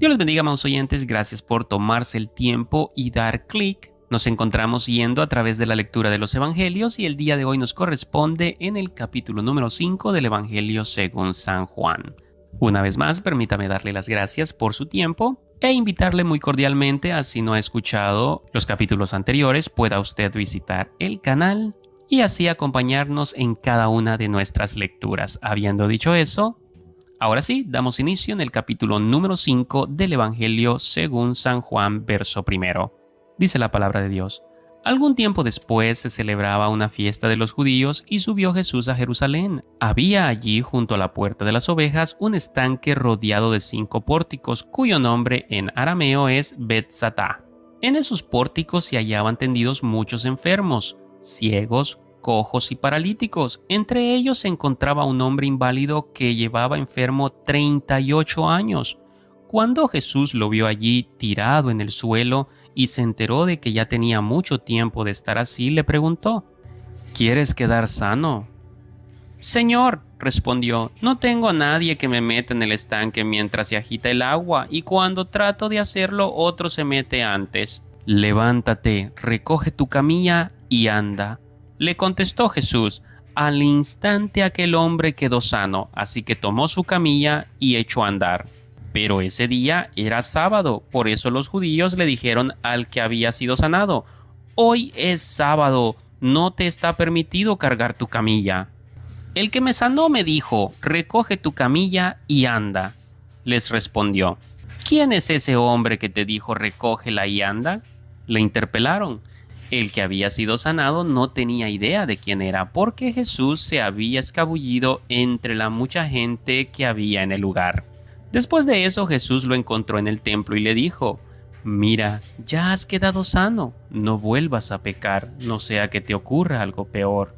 Dios les bendiga, amados oyentes. Gracias por tomarse el tiempo y dar clic. Nos encontramos yendo a través de la lectura de los Evangelios y el día de hoy nos corresponde en el capítulo número 5 del Evangelio según San Juan. Una vez más, permítame darle las gracias por su tiempo e invitarle muy cordialmente a, si no ha escuchado los capítulos anteriores, pueda usted visitar el canal y así acompañarnos en cada una de nuestras lecturas. Habiendo dicho eso, ahora sí, damos inicio en el capítulo número 5 del Evangelio según San Juan, verso primero. Dice la palabra de Dios: Algún tiempo después se celebraba una fiesta de los judíos y subió Jesús a Jerusalén. Había allí, junto a la puerta de las ovejas, un estanque rodeado de 5 pórticos, cuyo nombre en arameo es Betzatá. En esos pórticos se hallaban tendidos muchos enfermos, ciegos, cojos y paralíticos. Entre ellos se encontraba un hombre inválido que llevaba enfermo 38 años. Cuando Jesús lo vio allí tirado en el suelo y se enteró de que ya tenía mucho tiempo de estar así, le preguntó: ¿Quieres quedar sano? Señor, respondió, no tengo a nadie que me meta en el estanque mientras se agita el agua, y cuando trato de hacerlo otro se mete antes. Levántate, recoge tu camilla y anda. Le contestó Jesús. Al instante aquel hombre quedó sano, así que tomó su camilla y echó a andar. Pero ese día era sábado, por eso los judíos le dijeron al que había sido sanado: Hoy es sábado, no te está permitido cargar tu camilla. El que me sanó me dijo: recoge tu camilla y anda. Les respondió: ¿Quién es ese hombre que te dijo recógela y anda? Le interpelaron. El que había sido sanado no tenía idea de quién era, porque Jesús se había escabullido entre la mucha gente que había en el lugar. Después de eso, Jesús lo encontró en el templo y le dijo: Mira, ya has quedado sano, no vuelvas a pecar, no sea que te ocurra algo peor.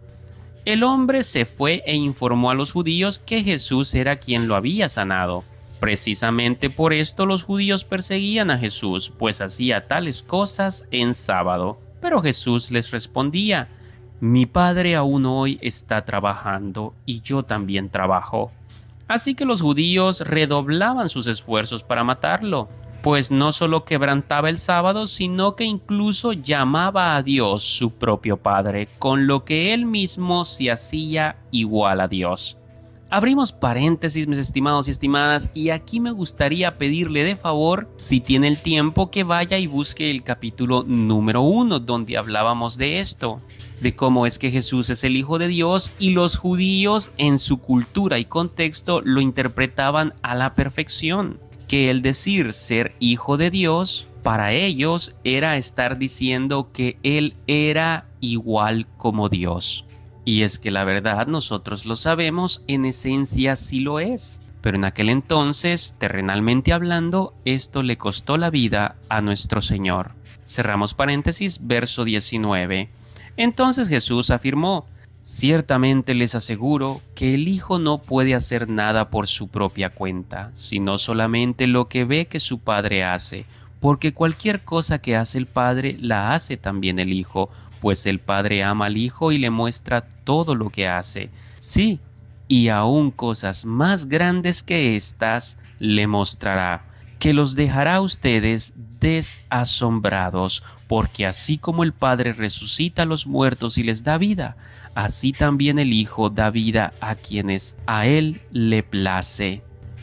El hombre se fue e informó a los judíos que Jesús era quien lo había sanado. Precisamente por esto los judíos perseguían a Jesús, pues hacía tales cosas en sábado. Pero Jesús les respondía: Mi Padre aún hoy está trabajando y yo también trabajo. Así que los judíos redoblaban sus esfuerzos para matarlo, pues no solo quebrantaba el sábado, sino que incluso llamaba a Dios su propio Padre, con lo que él mismo se hacía igual a Dios. Abrimos paréntesis, mis estimados y estimadas, y aquí me gustaría pedirle de favor, si tiene el tiempo, que vaya y busque el capítulo número 1, donde hablábamos de esto, de cómo es que Jesús es el Hijo de Dios, y los judíos en su cultura y contexto lo interpretaban a la perfección, que el decir ser Hijo de Dios para ellos era estar diciendo que Él era igual como Dios. Y es que la verdad, nosotros lo sabemos, en esencia sí lo es. Pero en aquel entonces, terrenalmente hablando, esto le costó la vida a nuestro Señor. Cerramos paréntesis, verso 19. Entonces Jesús afirmó: Ciertamente les aseguro que el Hijo no puede hacer nada por su propia cuenta, sino solamente lo que ve que su Padre hace, porque cualquier cosa que hace el Padre la hace también el Hijo, pues el Padre ama al Hijo y le muestra todo lo que hace. Sí, y aún cosas más grandes que estas le mostrará, que los dejará a ustedes desasombrados, porque así como el Padre resucita a los muertos y les da vida, así también el Hijo da vida a quienes a Él le place.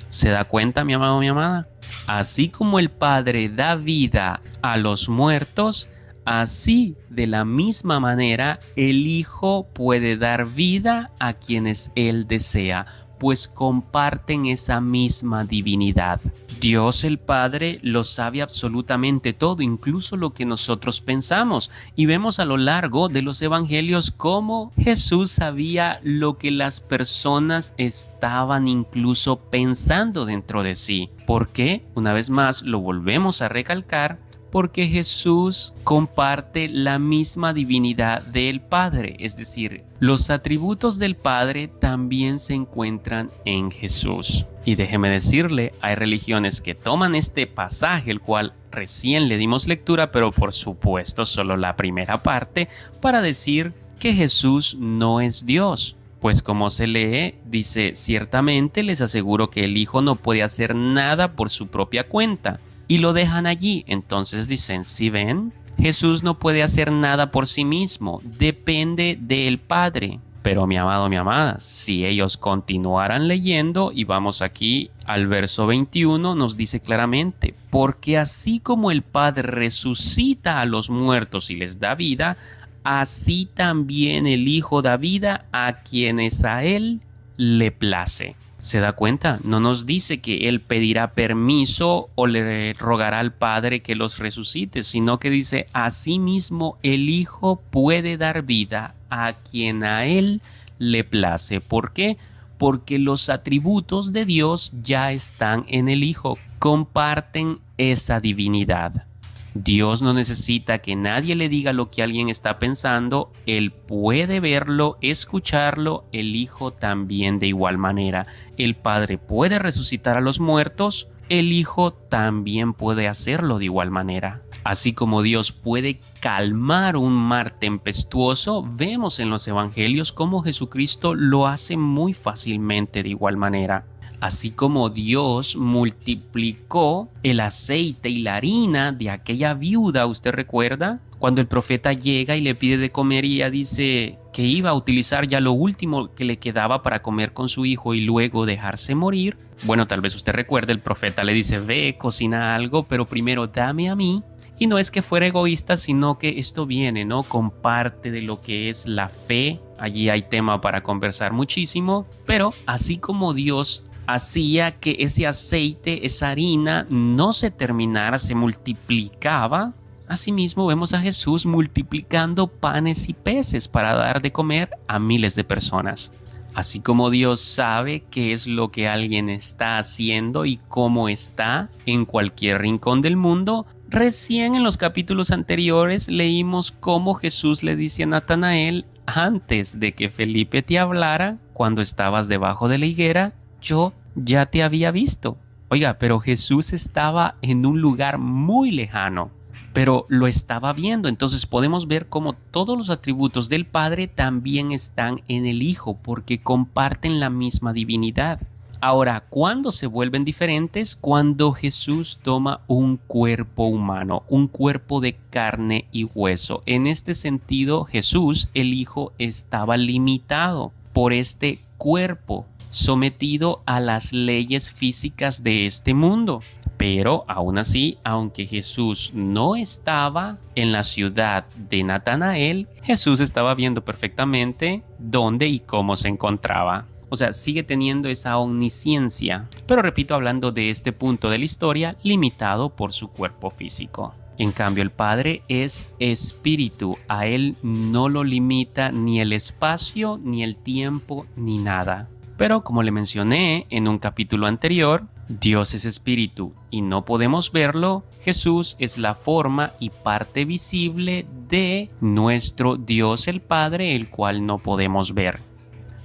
¿Se da cuenta, mi amado, mi amada? Así como el Padre da vida a los muertos, así, de la misma manera, el Hijo puede dar vida a quienes Él desea, pues comparten esa misma divinidad. Dios el Padre lo sabe absolutamente todo, incluso lo que nosotros pensamos, y vemos a lo largo de los evangelios cómo Jesús sabía lo que las personas estaban incluso pensando dentro de sí. ¿Por qué? Una vez más lo volvemos a recalcar, porque Jesús comparte la misma divinidad del Padre, es decir, los atributos del Padre también se encuentran en Jesús. Y déjeme decirle, hay religiones que toman este pasaje, el cual recién le dimos lectura, pero por supuesto solo la primera parte, para decir que Jesús no es Dios. Pues como se lee, dice, ciertamente les aseguro que el Hijo no puede hacer nada por su propia cuenta. Y lo dejan allí. Entonces dicen, ¿sí ven? Jesús no puede hacer nada por sí mismo, depende del Padre. Pero mi amado, mi amada, si ellos continuaran leyendo, y vamos aquí al verso 21, nos dice claramente, porque así como el Padre resucita a los muertos y les da vida, así también el Hijo da vida a quienes a Él le place. ¿Se da cuenta? No nos dice que Él pedirá permiso o le rogará al Padre que los resucite, sino que dice, asimismo el Hijo puede dar vida a quien a Él le place. ¿Por qué? Porque los atributos de Dios ya están en el Hijo, comparten esa divinidad. Dios no necesita que nadie le diga lo que alguien está pensando, Él puede verlo, escucharlo, el Hijo también de igual manera. El Padre puede resucitar a los muertos, el Hijo también puede hacerlo de igual manera. Así como Dios puede calmar un mar tempestuoso, vemos en los evangelios cómo Jesucristo lo hace muy fácilmente de igual manera. Así como Dios multiplicó el aceite y la harina de aquella viuda, ¿usted recuerda? Cuando el profeta llega y le pide de comer y ella dice que iba a utilizar ya lo último que le quedaba para comer con su hijo y luego dejarse morir. Bueno, tal vez usted recuerde, el profeta le dice, ve, cocina algo, pero primero dame a mí. Y no es que fuera egoísta, sino que esto viene, ¿no? Con parte de lo que es la fe. Allí hay tema para conversar muchísimo, pero así como Dios hacía que ese aceite, esa harina, no se terminara, se multiplicaba. Asimismo, vemos a Jesús multiplicando panes y peces para dar de comer a miles de personas. Así como Dios sabe qué es lo que alguien está haciendo y cómo está en cualquier rincón del mundo, recién en los capítulos anteriores leímos cómo Jesús le dice a Natanael, antes de que Felipe te hablara, cuando estabas debajo de la higuera, yo ya te había visto. Oiga, pero Jesús estaba en un lugar muy lejano, pero lo estaba viendo. Entonces podemos ver cómo todos los atributos del Padre también están en el Hijo, porque comparten la misma divinidad. Ahora, ¿cuándo se vuelven diferentes? Cuando Jesús toma un cuerpo humano, un cuerpo de carne y hueso. En este sentido, Jesús, el Hijo, estaba limitado por este cuerpo, sometido a las leyes físicas de este mundo. Pero aún así, aunque Jesús no estaba en la ciudad de Natanael, Jesús estaba viendo perfectamente dónde y cómo se encontraba. O sea, sigue teniendo esa omnisciencia, pero repito, hablando de este punto de la historia, limitado por su cuerpo físico. En cambio, el Padre es espíritu, a Él no lo limita ni el espacio, ni el tiempo, ni nada. Pero como le mencioné en un capítulo anterior, Dios es espíritu y no podemos verlo. Jesús es la forma y parte visible de nuestro Dios el Padre, el cual no podemos ver.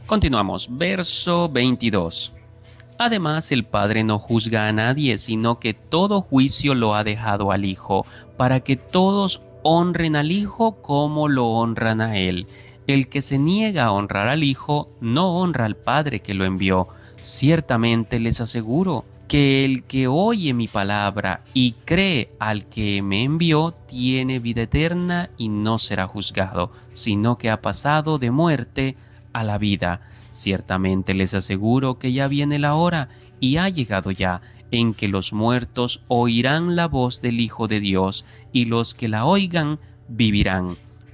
Continuamos, verso 22. Además, el Padre no juzga a nadie, sino que todo juicio lo ha dejado al Hijo, para que todos honren al Hijo como lo honran a Él. El que se niega a honrar al Hijo, no honra al Padre que lo envió. Ciertamente les aseguro que el que oye mi palabra y cree al que me envió, tiene vida eterna y no será juzgado, sino que ha pasado de muerte a la vida. Ciertamente les aseguro que ya viene la hora, y ha llegado ya, en que los muertos oirán la voz del Hijo de Dios, y los que la oigan vivirán.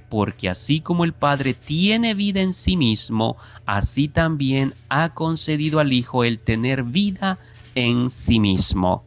Porque así como el Padre tiene vida en sí mismo, así también ha concedido al Hijo el tener vida en sí mismo.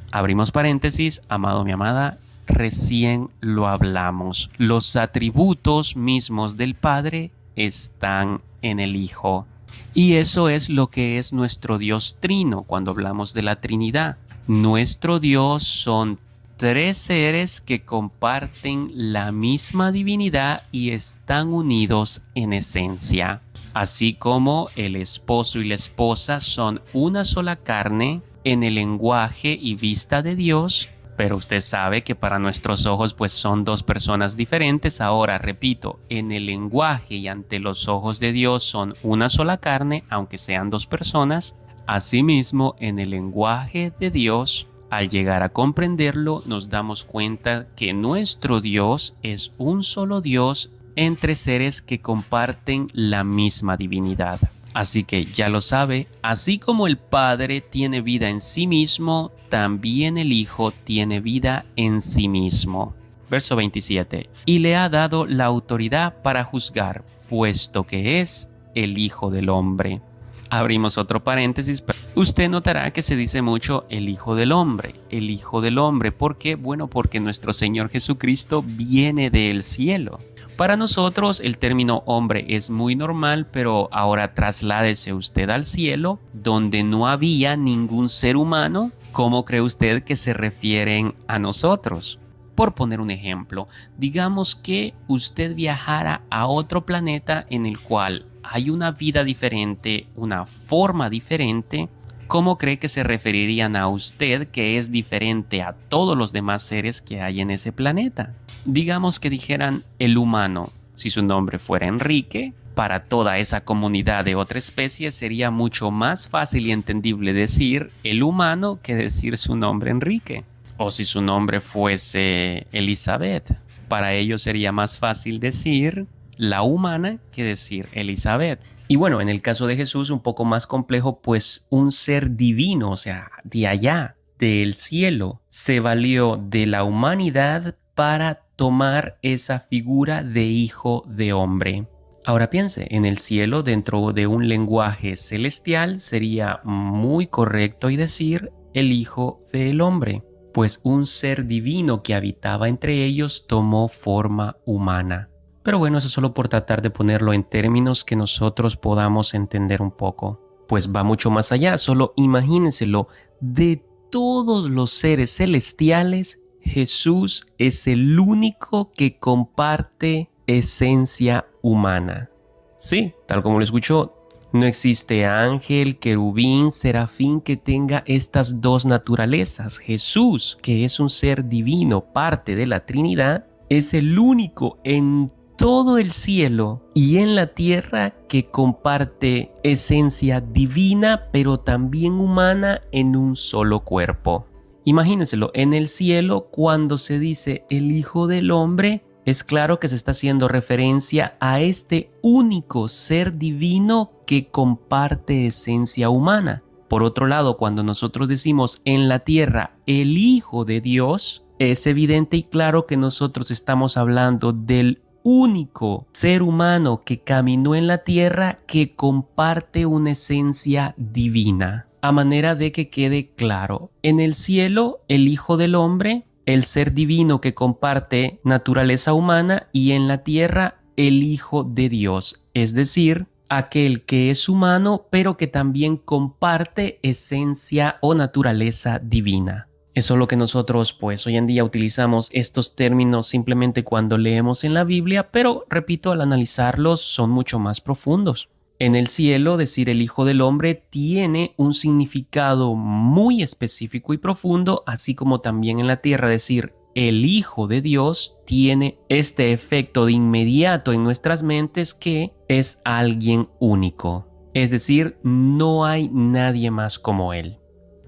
Abrimos paréntesis, amado, mi amada, recién lo hablamos. Los atributos mismos del Padre están en el Hijo. Y eso es lo que es nuestro Dios trino cuando hablamos de la Trinidad. Nuestro Dios son tres seres que comparten la misma divinidad y están unidos en esencia. Así como el esposo y la esposa son una sola carne en el lenguaje y vista de Dios, Pero usted sabe que para nuestros ojos pues son dos personas diferentes. Ahora, repito, en el lenguaje y ante los ojos de Dios son una sola carne, aunque sean dos personas. Asimismo, en el lenguaje de Dios, al llegar a comprenderlo, nos damos cuenta que nuestro Dios es un solo Dios entre seres que comparten la misma divinidad. Así que ya lo sabe, así como el Padre tiene vida en sí mismo, también el Hijo tiene vida en sí mismo. Verso 27. Y le ha dado la autoridad para juzgar, puesto que es el Hijo del Hombre. Abrimos otro paréntesis. Usted notará que se dice mucho el Hijo del Hombre, el Hijo del Hombre. ¿Por qué? Bueno, porque nuestro Señor Jesucristo viene del cielo. Para nosotros el término hombre es muy normal, pero ahora trasládese usted al cielo, donde no había ningún ser humano. ¿Cómo cree usted que se refieren a nosotros? Por poner un ejemplo, digamos que usted viajara a otro planeta en el cual hay una vida diferente, una forma diferente. ¿Cómo cree que se referirían a usted, que es diferente a todos los demás seres que hay en ese planeta? Digamos que dijeran el humano. Si su nombre fuera Enrique, para toda esa comunidad de otra especie sería mucho más fácil y entendible decir el humano que decir su nombre Enrique. O si su nombre fuese Elizabeth, para ellos sería más fácil decir la humana que decir Elizabeth. Y bueno, en el caso de Jesús un poco más complejo, pues un ser divino, o sea, de allá, del cielo, se valió de la humanidad para tomar esa figura de hijo de hombre. Ahora piense, en el cielo, dentro de un lenguaje celestial, sería muy correcto y decir el hijo del hombre, pues un ser divino que habitaba entre ellos tomó forma humana. Pero bueno, eso solo por tratar de ponerlo en términos que nosotros podamos entender un poco. Pues va mucho más allá, solo imagínenselo, de todos los seres celestiales, Jesús es el único que comparte esencia humana. Sí, tal como lo escuchó, no existe ángel, querubín, serafín que tenga estas dos naturalezas. Jesús, que es un ser divino, parte de la Trinidad, es el único en todo el cielo y en la tierra que comparte esencia divina, pero también humana en un solo cuerpo. Imagínenselo, en el cielo cuando se dice el Hijo del Hombre, es claro que se está haciendo referencia a este único ser divino que comparte esencia humana. Por otro lado, cuando nosotros decimos en la tierra el Hijo de Dios, es evidente y claro que nosotros estamos hablando del único ser humano que caminó en la tierra que comparte una esencia divina. A manera de que quede claro, en el cielo el Hijo del Hombre, el ser divino que comparte naturaleza humana, y en la tierra el Hijo de Dios, es decir, aquel que es humano pero que también comparte esencia o naturaleza divina. Eso es lo que nosotros pues hoy en día utilizamos estos términos simplemente cuando leemos en la Biblia, pero repito, al analizarlos son mucho más profundos. En el cielo, decir el Hijo del Hombre tiene un significado muy específico y profundo, así como también en la tierra decir el Hijo de Dios tiene este efecto de inmediato en nuestras mentes que es alguien único. Es decir, no hay nadie más como Él.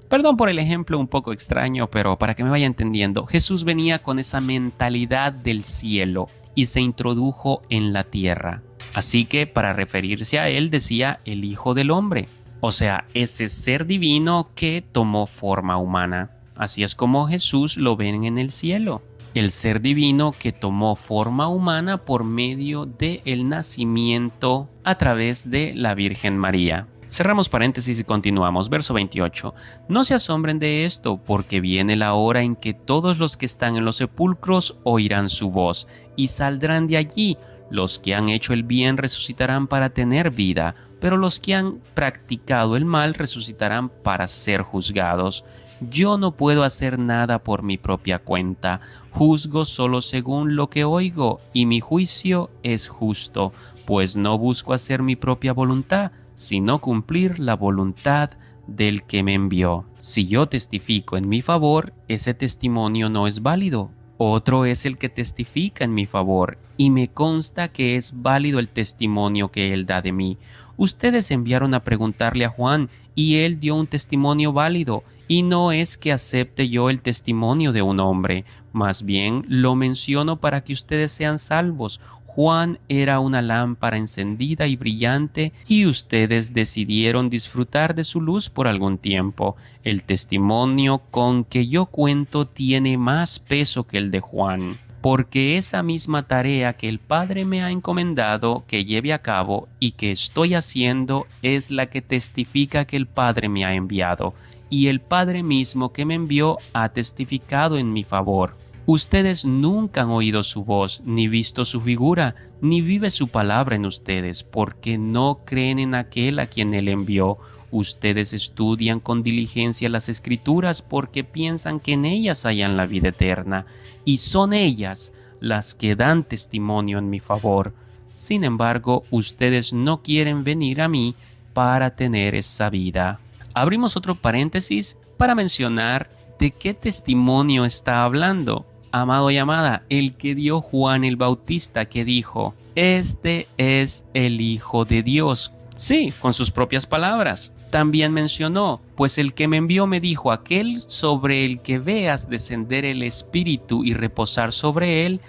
Perdón por el ejemplo un poco extraño, pero para que me vaya entendiendo, Jesús venía con esa mentalidad del cielo y se introdujo en la tierra. Así que para referirse a él decía el Hijo del Hombre, o sea, ese ser divino que tomó forma humana. Así es como Jesús lo ven en el cielo, el ser divino que tomó forma humana por medio del nacimiento a través de la Virgen María. Cerramos paréntesis y continuamos. Verso 28. No se asombren de esto, porque viene la hora en que todos los que están en los sepulcros oirán su voz y saldrán de allí. Los que han hecho el bien resucitarán para tener vida, pero los que han practicado el mal resucitarán para ser juzgados. Yo no puedo hacer nada por mi propia cuenta, juzgo solo según lo que oigo, y mi juicio es justo, pues no busco hacer mi propia voluntad, sino cumplir la voluntad del que me envió. Si yo testifico en mi favor, ese testimonio no es válido. Otro es el que testifica en mi favor, y me consta que es válido el testimonio que él da de mí. Ustedes enviaron a preguntarle a Juan, y él dio un testimonio válido, y no es que acepte yo el testimonio de un hombre, más bien lo menciono para que ustedes sean salvos. Juan era una lámpara encendida y brillante, y ustedes decidieron disfrutar de su luz por algún tiempo. El testimonio con que yo cuento tiene más peso que el de Juan, porque esa misma tarea que el Padre me ha encomendado que lleve a cabo y que estoy haciendo es la que testifica que el Padre me ha enviado, y el Padre mismo que me envió ha testificado en mi favor. Ustedes nunca han oído su voz, ni visto su figura, ni vive su palabra en ustedes, porque no creen en aquel a quien él envió. Ustedes estudian con diligencia las Escrituras porque piensan que en ellas hayan la vida eterna, y son ellas las que dan testimonio en mi favor. Sin embargo, ustedes no quieren venir a mí para tener esa vida. Abrimos otro paréntesis para mencionar de qué testimonio está hablando. Amado y amada, el que dio Juan el Bautista, que dijo: "Este es el Hijo de Dios". Sí, con sus propias palabras. También mencionó: "Pues el que me envió me dijo, aquel sobre el que veas descender el Espíritu y reposar sobre él,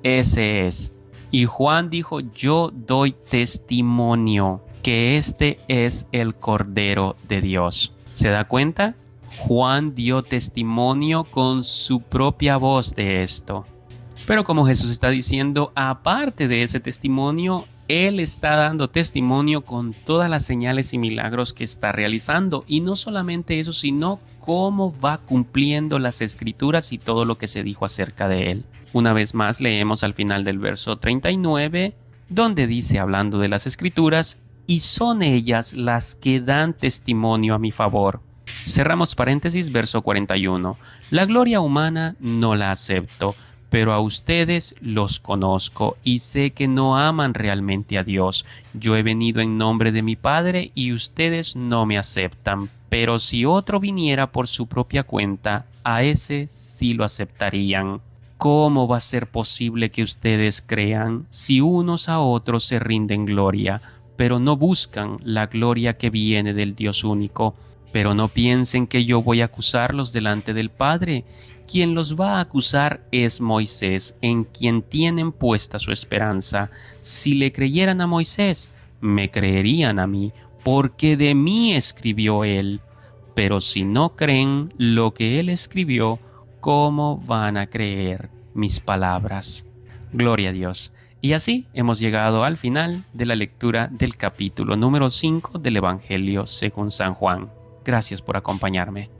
ese es". Y Juan dijo: "Yo doy testimonio que este es el Cordero de Dios". ¿Se da cuenta? Juan dio testimonio con su propia voz de esto. Pero como Jesús está diciendo, aparte de ese testimonio, Él está dando testimonio con todas las señales y milagros que está realizando. Y no solamente eso, sino cómo va cumpliendo las Escrituras y todo lo que se dijo acerca de Él. Una vez más leemos al final del verso 39, donde dice, hablando de las Escrituras: "Y son ellas las que dan testimonio a mi favor". Cerramos paréntesis, verso 41. "La gloria humana no la acepto, pero a ustedes los conozco y sé que no aman realmente a Dios. Yo he venido en nombre de mi Padre y ustedes no me aceptan, pero si otro viniera por su propia cuenta, a ese sí lo aceptarían". ¿Cómo va a ser posible que ustedes crean si unos a otros se rinden gloria, pero no buscan la gloria que viene del Dios único? Pero no piensen que yo voy a acusarlos delante del Padre. Quien los va a acusar es Moisés, en quien tienen puesta su esperanza. Si le creyeran a Moisés, me creerían a mí, porque de mí escribió él. Pero si no creen lo que él escribió, ¿cómo van a creer mis palabras? Gloria a Dios. Y así hemos llegado al final de la lectura del capítulo número 5 del Evangelio según San Juan. Gracias por acompañarme.